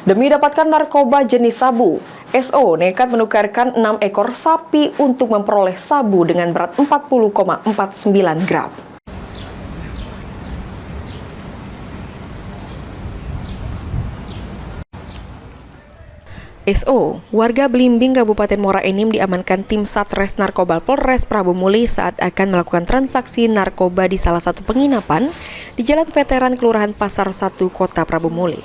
Demi dapatkan narkoba jenis sabu, SO nekat menukarkan 6 ekor sapi untuk memperoleh sabu dengan berat 40,49 gram. SO, warga Blimbing, Kabupaten Muara Enim diamankan tim Satres Narkoba Polres Prabu Muli saat akan melakukan transaksi narkoba di salah satu penginapan di Jalan Veteran Kelurahan Pasar 1, Kota Prabu Muli.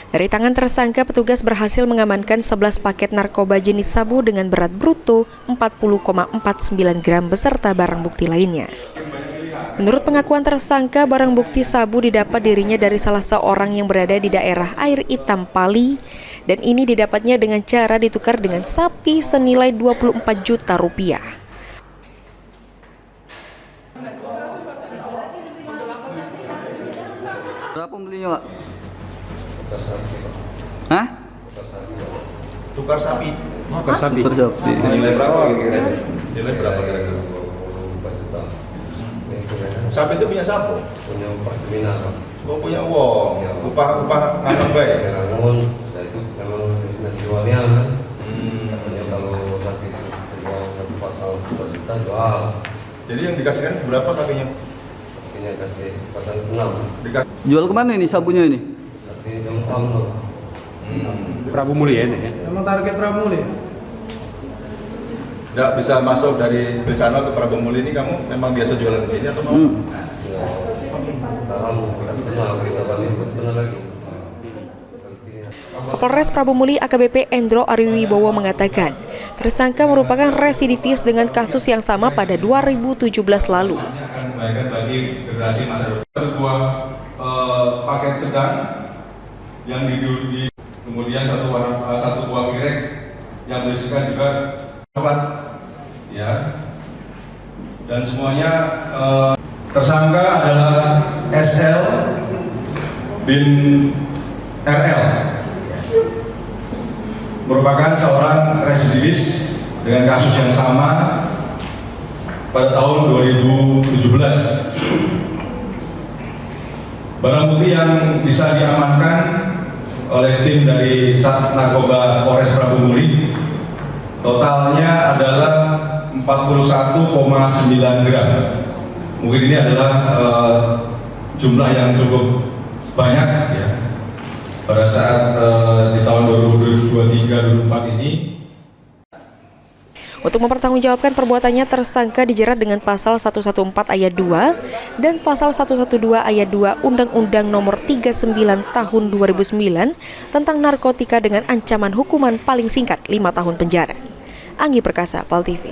Dari tangan tersangka, petugas berhasil mengamankan 11 paket narkoba jenis sabu dengan berat bruto 40,49 gram beserta barang bukti lainnya. Menurut pengakuan tersangka, barang bukti sabu didapat dirinya dari salah seorang yang berada di daerah Air Hitam Pali, dan ini didapatnya dengan cara ditukar dengan sapi senilai 24 juta rupiah. Berapa belinya, Pak? Hah? Tukar sapi. Tukar sapi. Nilai berapa kira-kira? Nilai berapa kira-kira? 4 juta. Sapi itu punya siapa? Punya Pak Kriminal. Oh, punya uang. Upah anak baik. Namun setelah itu memang bisnis jualnya kan. Katanya kalau sapi jual satu pasal 4 juta jual. Jadi yang dikasihkan berapa sapinya? Sapinya kasih pasal 6. Jual kemana ini sabunya ini? Sapi Jempang loh. Prabu Muli ya ini ya? Emang target Prabu Muli? Nggak bisa masuk dari sana ke Prabu Muli ini, kamu memang biasa jualan di sini atau mau? Ya, dalam tidak kenal kita balik benar lagi. Kapolres Prabu Muli AKBP Endro Ariwibowo mengatakan, tersangka merupakan residivis dengan kasus yang sama pada 2017 lalu. Akan kebaikan bagi generasi masa depan. Sebuah paket sedang yang kemudian satu buah pirek yang berisikan juga obat, ya. Dan semuanya tersangka adalah SL bin RL, merupakan seorang residivis dengan kasus yang sama pada tahun 2017. Barang bukti yang bisa diamankan oleh tim dari Sat Narkoba Polres Prabu Muli totalnya adalah 41,9 gram. Mungkin ini adalah jumlah yang cukup banyak ya pada saat di tahun 2023-2024 ini. Untuk mempertanggungjawabkan perbuatannya, tersangka dijerat dengan pasal 114 ayat 2 dan pasal 112 ayat 2 Undang-Undang Nomor 39 Tahun 2009 tentang narkotika dengan ancaman hukuman paling singkat 5 tahun penjara. Anggi Perkasa, PAL TV.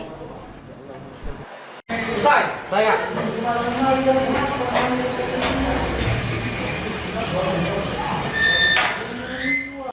Saya.